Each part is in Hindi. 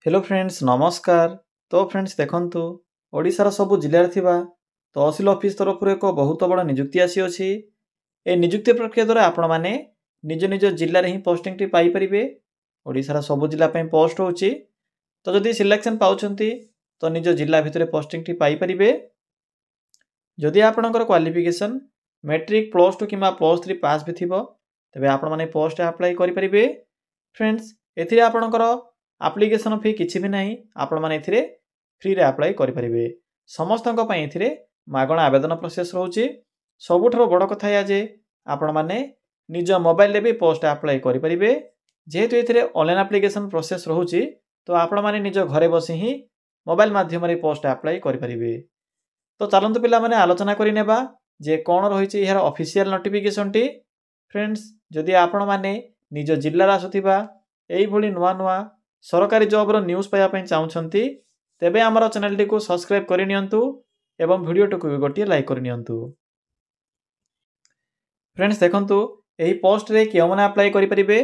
हेलो फ्रेंड्स नमस्कार। तो फ्रेंड्स देखंतु ओडिशार सब जिले थिबा तहसिल ऑफिस तरफ एक बहुत बड़ निजुक्ति आसी अछि। ए निजुक्ति प्रक्रिया द्वारा आपण माने निज निज जिले रे ही पोस्टिंग टी पाई परिबे। ओडिशार सब जिला पय पोस्ट होची। तो जदि सिलेक्शन पाउछंती तो निज जिला भितरे पोस्टिंग टी पाई परिबे। जदि आपणकर क्वालिफिकेशन मैट्रिक प्लस 2 किबा प्लस 3 पास भी थिबो तबे आपण माने पोस्ट अप्लाई करि परिबे। फ्रेंड्स एथिरे आपणकर एप्लिकेशन फी किछि भी नाही। आपण माने एथिरे फ्री रे अप्लाई करि परिबे। समस्तक पय एथिरे मागणा आवेदन प्रोसेस रहउची। सबुठरो बड़ कथा या जे आपण माने निज मोबाइल रे भी पोस्ट अप्लाई करि परिबे। जेहेतु एथिरे ऑनलाइन एप्लिकेशन प्रोसेस रहउची तो आपण माने निज घरे बसी ही मोबाइल माध्यम रे पोस्ट अप्लाई करि परिबे। तो चलंतु पिला माने आलोचना करि नेबा जे कोन रहिछि यार ऑफिशियल नोटिफिकेशन टी। फ्रेंड्स जदि आपण माने निज जिल्ला रा आसुथिबा एई भली नुवा नुवा सरकारी जॉब रो न्यूज़ पाया पय चाहुछंती तेबे हमर चैनल टी को सब्सक्राइब करि नियंतु एवं वीडियो टी को गोटिए लाइक करि नियंतु। फ्रेंड्स देखंतु एही पोस्ट रे केउ माने अप्लाई करि परिबे।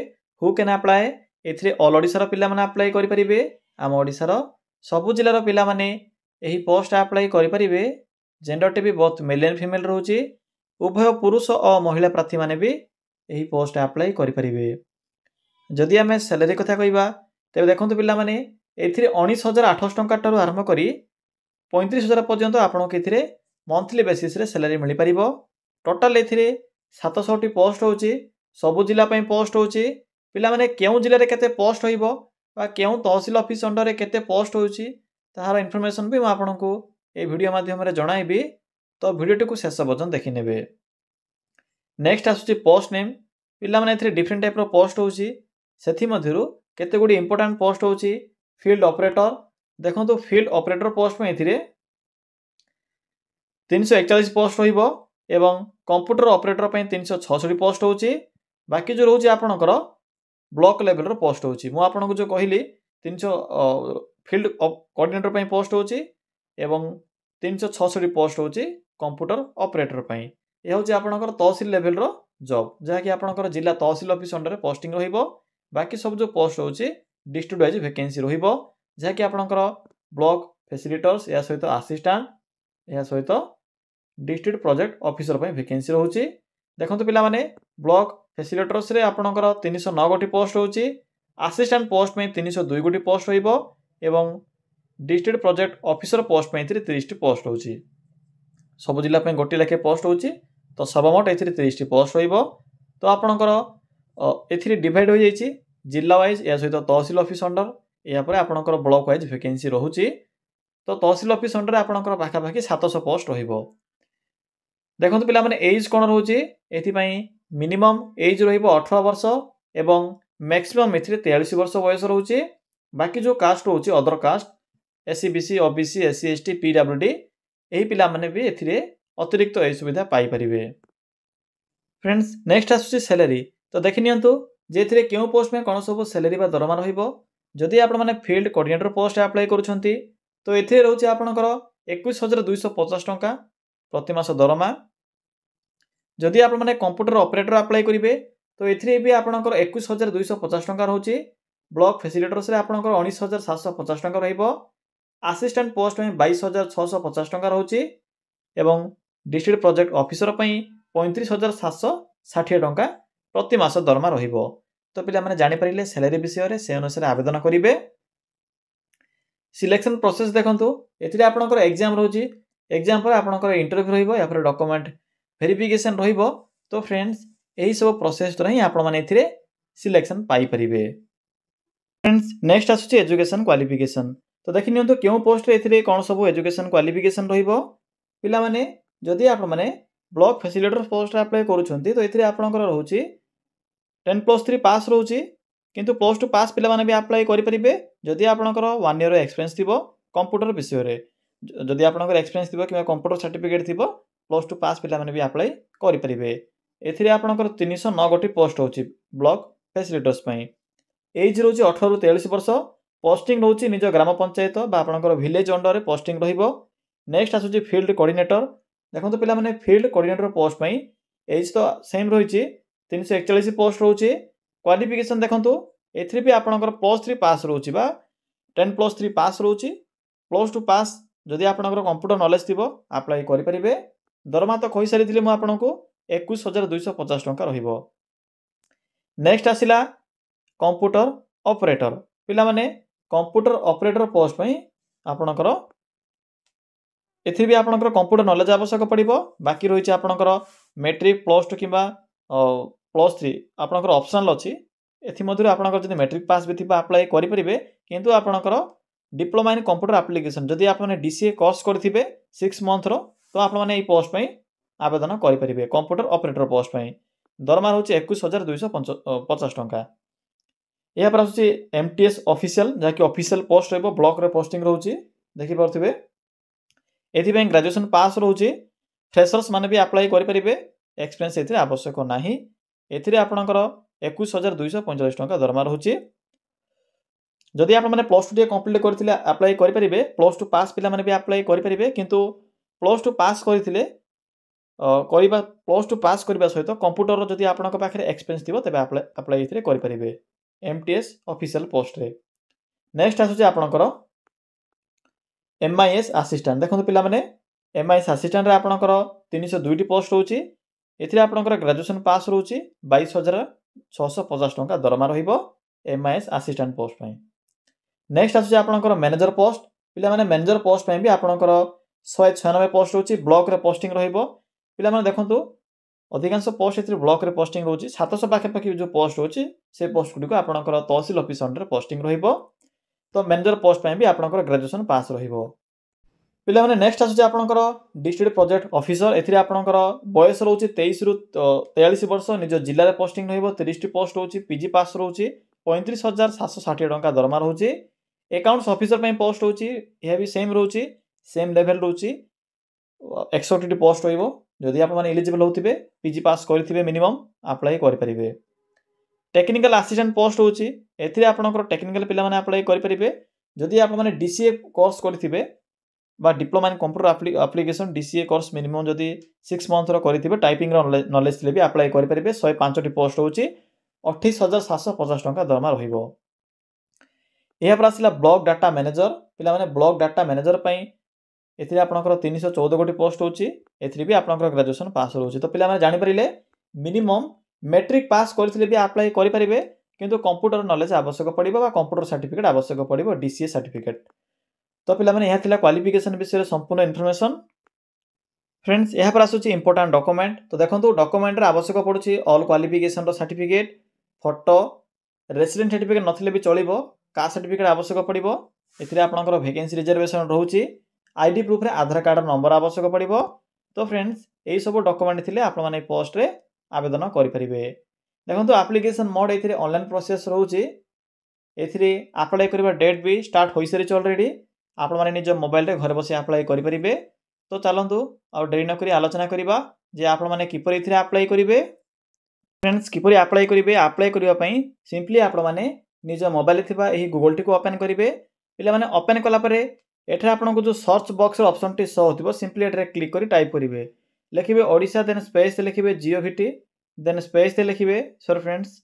हु कैन अप्लाई एथिरे ऑल ओडिसा रो पिला माने अप्लाई करि परिबे। आम ओडिसा रो सबु जिल्ला रो पिला माने एही पोस्ट अप्लाई करि परिबे। जेंडर टी भी बहुत मेल एंड फीमेल रहउची। उभय पुरुष और महिला प्रार्थी माने भी एही पोस्ट अप्लाई करि परिबे। जदि आमे सैलरी कथा कहिबा तेबे देखंतु पिला माने एथिरे 19800 टंका ठारू आरंभ करी 35000 पर्यंत आपनको एथिरे मंथली बेसिस रे सैलरी मिलि परिबो। टोटल एथिरे 700 टी पोस्ट होची। सबु जिला पय पोस्ट होची। पिला माने केउ जिल्ला रे केते पोस्ट होइबो बा केउ तहसील ऑफिस अंडर रे केते पोस्ट होची ताहार इन्फॉर्मेशन भी म आपनको ए वीडियो माध्यम रे जणाइबी। तो वीडियो टी को शेष पर्यंत देखि नेबे। नेक्स्ट आसुची पोस्ट नेम। पिला माने एथिरे डिफरेंट टाइप रो पोस्ट होची। सेथि मध्यरु केते गुडी इंपोर्टेंट पोस्ट होची फील्ड ऑपरेटर। देखंतु फील्ड ऑपरेटर पोस्ट में एथिरे 341 पोस्ट होइबो एवं कंप्यूटर ऑपरेटर पे 366 पोस्ट होची। बाकी जो रहउची आपनकर ब्लॉक लेवल रो पोस्ट होची। मु आपनको जो कहिली 300 फील्ड कोऑर्डिनेटर पे पोस्ट होची एवं 366 पोस्ट होची कंप्यूटर ऑपरेटर पे। ए होची आपनकर तहसील लेवल रो जॉब जहा कि आपनकर जिला तहसील ऑफिस अंडर रे पोस्टिंग रहिबो। बाकी सब जो पोस्ट होची डिस्ट्रिक्ट वाइज वैकेंसी रहिबो जहा कि आपनकर ब्लॉक फैसिलिटेटर्स या सहित असिस्टेंट या सहित डिस्ट्रिक्ट प्रोजेक्ट ऑफिसर पे वैकेंसी रहउची। देखंतु पिला माने ब्लॉक फैसिलिटेटर्स रे आपनकर 309 गोटी पोस्ट होची। असिस्टेंट पोस्ट में 302 गोटी पोस्ट होइबो एवं डिस्ट्रिक्ट प्रोजेक्ट ऑफिसर पोस्ट में 30 टी पोस्ट होची। सब जिला पे गोटी लेखे पोस्ट होची। तो सबमोट एथिरे 30 टी पोस्ट होइबो। तो आपनकर एथिरे डिवाइड हो जाइछि जिला वाइज या सहित तहसील ऑफिस अंडर या परे आपनकर ब्लॉक वाइज वैकेंसी रहउची। तो तहसील ऑफिस अंडर आपनकर पाखा पाखी 700 पोस्ट रहिबो। देखंतु पिला माने एज कोन रहउची एथि पई मिनिमम एज रहिबो 18 वर्ष एवं मैक्सिमम एथिरे 43 वर्ष बयस रहउची। बाकी जो कास्ट रहउची other caste SC BC OBC SC ST PWD एही पिला माने भी एथिरे अतिरिक्त ए सुविधा पाई परिबे। फ्रेंड्स नेक्स्ट आसुची सैलरी। तो देखि नियंतु जे एथिरे केउ पोस्ट में कोन सब सैलरी बा दरमा रहिबो। जदि आपण माने फील्ड कोऑर्डिनेटर पोस्ट अप्लाई करूछंती तो एथिरे रहउची आपनकर 21250 टंका प्रति मास दरमा। जदि आपण माने कंप्यूटर ऑपरेटर अप्लाई करिवे तो एथिरे भी आपनकर 21250 टंका रहउची। ब्लॉक फैसिलिटेटर्स रे आपनकर 19750 टंका रहिबो। असिस्टेंट पोस्ट में 22650 टंका रहउची एवं डिस्ट्रिक्ट प्रोजेक्ट ऑफिसर पई 35760 टंका प्रति मास दरमा रहिबो। तो पिला माने जानि परिले सैलरी विषय रे से अनुसार आवेदन करिवे। सिलेक्शन प्रोसेस देखंतु एथिरे आपनकर एग्जाम रहउची। एग्जाम पर आपनकर इंटरव्यू रहिबो या फिर डॉक्यूमेंट वेरिफिकेशन रहिबो। तो फ्रेंड्स एही सब प्रोसेस द्वारा ही आपण माने एथिरे सिलेक्शन पाई परिबे। फ्रेंड्स नेक्स्ट आसुची एजुकेशन क्वालिफिकेशन। तो देखि नियंतु केउ पोस्ट रे एथिरे कोन सब एजुकेशन क्वालिफिकेशन रहिबो। पिला माने जदि आपण माने ब्लॉक फैसिलिटेटर पोस्ट अप्लाई करूछंती तो एथिरे आपनकर रहउची 10+3 पास रहउची। किंतु पोस्ट पास पिला माने भी अप्लाई करि परिबे जदि आपनकर 1 ईयर एक्सपीरियंस थिबो कंप्यूटर विषय रे। जदि आपनकर एक्सपीरियंस थिबो किबा कंप्यूटर सर्टिफिकेट थिबो +2 पास पिला माने भी अप्लाई करि परिबे। एथिरे आपनकर 309 गोटी पोस्ट होची ब्लॉक फैसिलिटेटर्स पई। एज रहउची 18 रु 43 वर्ष। पोस्टिंग रहउची निज ग्राम पंचायत बा आपनकर विलेज अंडर रे पोस्टिंग रहिबो। नेक्स्ट आसुची फील्ड कोऑर्डिनेटर। देखंतु पिला माने फील्ड कोऑर्डिनेटर पोस्ट पई एज तो सेम रहिची 341 पोस्ट रहउची। क्वालिफिकेशन देखंतु एथिरे भी आपनकर +3 पास रहउची बा 10+3 पास रोचे +2 पास जदि आपनकर कंप्यूटर नॉलेज थिबो अप्लाई करि परिबे। दरमा तो कहि सारिथिले मु आपनको 21250 टंका रहिबो। नेक्स्ट आसिला कंप्यूटर ऑपरेटर पिला माने कंप्यूटर ऑपरेटर पोस्ट पई आपनकर एथि भी आपनकर कंप्यूटर नॉलेज आवश्यक पड़िबो। बाकी रहिछि आपनकर मैट्रिक +2 किबा +3 आपनकर ऑप्शनल अछि। एथि मधुर आपनकर जदि मैट्रिक पास भी थिबा अप्लाई करि परिबे किंतु आपनकर डिप्लोमा इन कंप्यूटर एप्लीकेशन जदि आपने डीसीए कोर्स करथिबे 6 मंथ रो तो आपण माने ए पोस्ट पई आवेदन करि परिबे कंप्यूटर ऑपरेटर पोस्ट पई। दरमा होछि 21250 टंका। या पर होछि एमटीएस ऑफिशियल जाकि ऑफिशियल पोस्ट रहबो ब्लॉक रे पोस्टिंग रहउछि देखि परथिबे। एथि पई ग्रेजुएशन पास रहउछि। फ्रेशर्स माने भी अप्लाई करि परिबे एक्सपीरियंस एथि आवश्यक नाही। एथिरे आपनकर 21245 टंका दरमा रहउछि। जदि आप माने +2 कंप्लीट करथिले अप्लाई करि परिबे +2 पास पिला माने भी अप्लाई करि परिबे किंतु +2 पास करथिले करिबा +2 पास करबा सहित कंप्यूटर रो जदि आपनक पाखरे एक्सपीरियंस थिबो तबे अप्लाई एथिरे करि परिबे एमटीएस ऑफिशियल पोस्ट रे। नेक्स्ट आसुछि आपनकर एमआईएस असिस्टेंट देखंतु पिला माने एमआईएस असिस्टेंट रे आपनकर 302 टी पोस्ट होउछि। एथिरे आपनकर ग्रेजुएशन पास रहउछि 22650 टंका दरमा रहिबो एमआईएस असिस्टेंट पोस्ट पई। नेक्स्ट आसुछि आपनकर मैनेजर पोस्ट पिला माने मैनेजर पोस्ट पई भी आपनकर 196 पोस्ट होउछि ब्लॉक रे पोस्टिंग रहिबो। पिला माने देखंतु अधिकांश पोस्ट एथिरे ब्लॉक रे पोस्टिंग रहउछि 700 पाखे पाखे जो पोस्ट होउछि से पोस्ट गुडी को आपनकर तहसील ऑफिस अंडर पोस्टिंग रहिबो। तो मैनेजर पोस्ट पई भी आपनकर ग्रेजुएशन पास रहिबो। पिला माने नेक्स्ट आसुछि आपनकर डिस्ट्रिक्ट प्रोजेक्ट ऑफिसर एथिरे आपनकर बयस रहउछि 23 रु 43 वर्ष निज जिल्ला रे पोस्टिंग रहिबो। 30 टी पोस्ट होउछि पीजी पास रहउछि 35760 टंका दरमा रहउछि। अकाउंट्स ऑफिसर पई पोस्ट होउछि यह भी सेम रहउछि सेम लेवल रहउछि 61 टी पोस्ट होइबो। जदि आप माने एलिजिबल होथिबे पीजी पास करथिबे मिनिमम अप्लाई करि परिबे। टेक्निकल असिस्टेंट पोस्ट होउछि एथिरे आपनकर टेक्निकल पिला माने अप्लाई करि परिबे। जदि आप माने डीसीए कोर्स करथिबे बा diploma in computer application DCA course minimum जदि 6 मंथ रो करथिबे टाइपिंग रो नॉलेज थिले भी अप्लाई करि परिबे। 105 टी पोस्ट होउछि 28750 टंका दरमा रहिबो। एहा पर आसिला ब्लॉक डाटा मैनेजर पिला माने ब्लॉक डाटा मैनेजर पई एथिरे आपनकर 314 गोटी पोस्ट होउछि। एथिरे भी आपनकर ग्रेजुएशन पास रहउछि। तो पिला माने जानि परिले मिनिमम मैट्रिक पास करथिले भी अप्लाई करि परिबे किंतु कंप्यूटर नॉलेज आवश्यक पड़िबो बा कंप्यूटर सर्टिफिकेट आवश्यक पड़िबो डीसीए सर्टिफिकेट। तो पिला माने एहा थिला क्वालिफिकेशन विषय संपूर्ण इन्फॉर्मेशन। फ्रेंड्स एहा पर आसुछि इंपोर्टेंट डॉक्यूमेंट। तो देखंतु डॉक्यूमेंट रे आवश्यक पड़ुछि ऑल क्वालिफिकेशन रो सर्टिफिकेट फोटो रेसिडेंट सर्टिफिकेट नथिले भी चलिबो कास्ट सर्टिफिकेट आवश्यक पड़िबो। एथिरे आपनकर वैकेंसी रिजर्वेशन रहउछि आईडी प्रूफ रे आधार कार्ड नंबर आवश्यक पड़िबो। तो फ्रेंड्स एई सब डॉक्यूमेंट थिले आपण माने पोस्ट रे आवेदन करि परिबे। देखंतु एप्लीकेशन मोड एथिरे ऑनलाइन प्रोसेस रहउछि। एथिरे अप्लाई करबा डेट भी स्टार्ट होई सारिछ ऑलरेडी आपण माने निज मोबाइल रे घर बसी अप्लाई करि परिबे। तो चलंतु आ डेरी न करी आलोचना करिबा जे आपण माने किपरि एथिरे अप्लाई करिवे। फ्रेंड्स किपरि अप्लाई करिवे अप्लाई करिवा पई सिंपली आपण माने निज मोबाइल थिबा एही गूगल टी को ओपन करिवे। पिला माने ओपन कला परे एठरे आपनको जो सर्च बॉक्स रो ऑप्शन टी शो होतिबो सिंपली एठरे क्लिक करी टाइप करिवे लिखिबे ओडिसा देन स्पेस लिखिबे जियोविटी देन स्पेस लिखिबे सॉरी फ्रेंड्स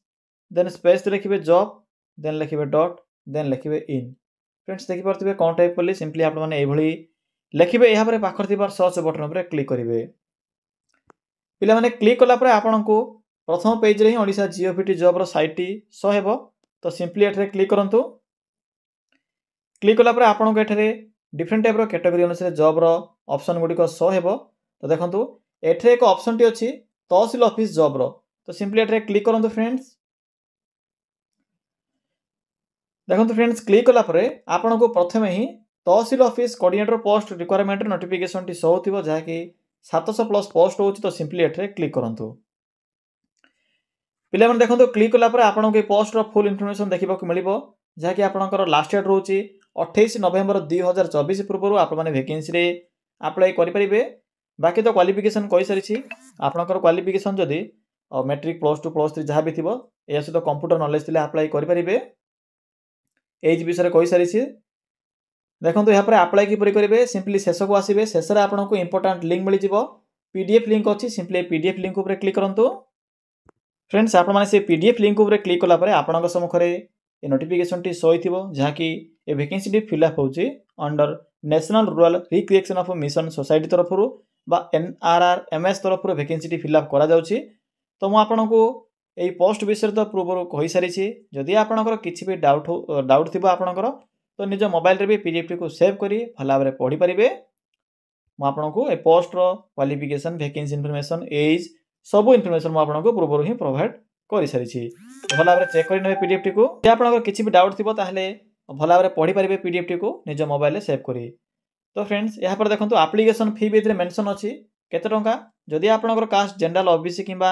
देन स्पेस लिखिबे जॉब देन लिखिबे डॉट देन लिखिबे इन। फ्रेंड्स देखि परतिबे कोन टाइप करले सिंपली आपण माने एभली लिखिबे एहा परे पाखर थिबा सर्च बटन परे क्लिक करिवे। पिला माने क्लिक कला परे आपनको प्रथम पेज रे ही ओडिसा जियोविटी जॉब रो साइट टी शो हेबो। तो सिंपली एठरे क्लिक करंतु। क्लिक कला परे आपनको एठरे डिफरेंट टाइप रो कैटेगरी अनुसार जॉब रो ऑप्शन गुडी को शो हेबो। तो देखंतु एठरे एक ऑप्शन टी अछि तहसील ऑफिस जॉब रो। तो सिंपली एठरे क्लिक करंतु फ्रेंड्स। देखंतु फ्रेंड्स क्लिक कला परे आपनको प्रथमे ही tehsil office coordinator post requirement notification टी शो होतिबो जहा कि 700 प्लस पोस्ट होछि। तो सिंपली एठरे क्लिक करंतु। पिला माने देखंतु क्लिक कला परे आपनको ए पोस्ट रो फुल इन्फॉर्मेशन देखिबा को मिलिबो जहा कि आपनकर लास्ट डेट रहउछि 28 नवेम्बर 2024 पूर्व आपण माने वैकेंसी रे अप्लाई करि परिबे। बाकी तो क्वालिफिकेशन कहि सारिछि आपनकर क्वालिफिकेशन जदी मैट्रिक +2 +3 जहा भी थिबो एया सहित कंप्यूटर नॉलेज थिले अप्लाई करि परिबे। एज विषय कहि सारिछि। देखंतु यहाँ पर अप्लाई कि परि करिवे सिंपली शेष को आसीबे। शेष रे आपनको इंपोर्टेंट लिंक मिलि जिवो पीडीएफ लिंक अछि सिंपली पीडीएफ लिंक ऊपर क्लिक करंतु। फ्रेंड्स आपण माने से पीडीएफ लिंक ऊपर क्लिक कला परे आपनक सम्मुख रे ए नोटिफिकेशन टी शो होइथिबो जहाँकि ए वैकेंसी टी फिलअप होउची under national rural recreation of mission society तरफरु बा NRRMS तरफरु वैकेंसी टी फिलअप करा जाउची। तो मु आपनको एई पोस्ट विषय तो पूर्व कहि सारिछि। जदि आपनकर किछि भी डाउट थिबो आपनकर तो निज मोबाइल रे भी पीडीएफ टी को सेव करी भला भाबरे पढी परिबे। मु आपनको ए पोस्ट रो क्वालिफिकेशन वैकेंसी इन्फॉर्मेशन एज सब इन्फॉर्मेशन मु आपनको पूर्व ही प्रोवाइड करि सारिछि। भला भाबरे चेक करि नेबे पीडीएफ टी को। जे आपनकर किछि भी डाउट थिबो ताहले भला भाबरे पढी परिबे पीडीएफ टी को निज मोबाइल रे सेव करी। तो फ्रेंड्स यहाँ पर देखंतु एप्लीकेशन फी भी मेंशन अछि केते टंका। जदि आपनकर कास्ट जनरल ओबीसी किबा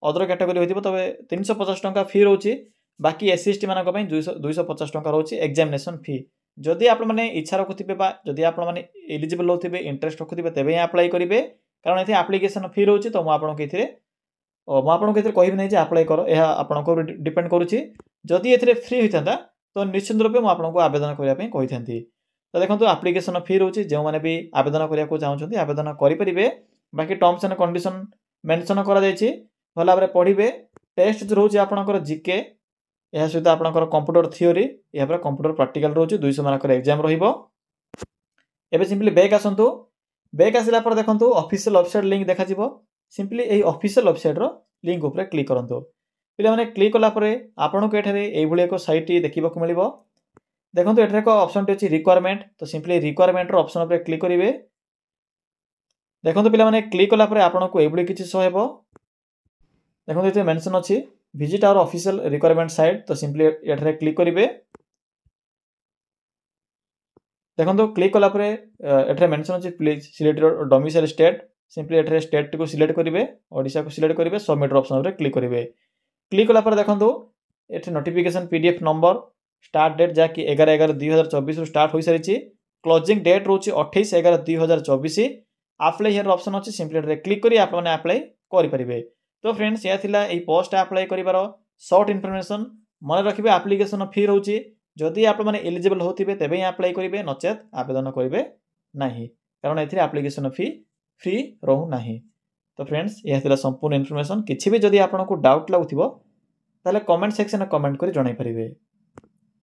अदर कैटेगरी होइतिबो तबे 350 टंका फी रहउची। बाकी एससी एसटी मानक पई 250 टंका रहउची एग्जामिनेशन फी। जदि आपण माने इच्छा रखुथिबे बा जदि आपण माने एलिजिबल होथिबे इंटरेस्ट रखुथिबे तेबे अप्लाई करिवे कारण एथि एप्लीकेशन फी रहउची। तो मु आपनको एथिरे कहिबे नै जे अप्लाई करो एहा आपनको डिपेंड करूची। जदि एथिरे फ्री होइथांता तो निश्चित रूपे मु आपनको आवेदन करिया पई कहिथांती। तो देखंतु एप्लीकेशन फी रहउची जे माने भी आवेदन करिया को चाहउछंती आवेदन करि परिबे। बाकी टर्म्स एंड कंडीशन मेंशन करा जायछि भला भाबरे पढिबे। टेस्ट जो रहउची आपनकर जीके एहा सहित आपनकर कंप्यूटर थ्योरी एहा पर कंप्यूटर प्रैक्टिकल रहउची 200 मार्कर एग्जाम रहिबो। एबे सिंपली बैक आसंतु। बैक आसिला पर देखंतु ऑफिशियल वेबसाइट लिंक देखा जिवो। सिंपली एही ऑफिशियल वेबसाइट रो लिंक ऊपर क्लिक करंतु। पिला माने क्लिक कला परे आपनको एठारे एही भली एक साइट देखिबा को मिलिबो। देखंतु एठारे एक ऑप्शन टे अछि रिक्वायरमेंट। तो सिंपली रिक्वायरमेंट रो ऑप्शन ऊपर क्लिक करिवे। देखंतु पिला माने क्लिक कला परे आपनको एही भली किछि शो हेबो। देखंतु एते मेंशन अछि visit our official requirement site. तो सिंपली एठारे क्लिक करिवे। देखंतु क्लिक कला परे एठारे मेंशन अछि please select your domicile state. Simply एठारे स्टेट को सिलेक्ट करिवे ओडिसा को सिलेक्ट करिवे सबमिट ऑप्शन ऊपर क्लिक करिवे। क्लिक कला परे देखंतु एठे notification PDF number start date जाकी 11/11/2024 रु स्टार्ट होई सारिछि। क्लोजिंग डेट रहउछि 28/11/2024। अप्लाई हियर ऑप्शन अछि सिंपली एठारे क्लिक करी आप माने अप्लाई करि परिबे। तो फ्रेंड्स या थिला एई पोस्ट अप्लाई करिवार शॉर्ट इन्फॉर्मेशन। मन रखिबे एप्लीकेशन फी रहउछि जदि आप माने एलिजिबल होथिबे तेबे ही अप्लाई करिवे नचेत आवेदन करिवे नाही कारण एथिरे एप्लीकेशन फी फ्री रहउ नाही। तो फ्रेंड्स या थिला संपूर्ण इन्फॉर्मेशन। किछि भी जदि आपनको डाउट लागुथिबो ताले कमेंट सेक्शन में कमेंट करी जणाई परिबे।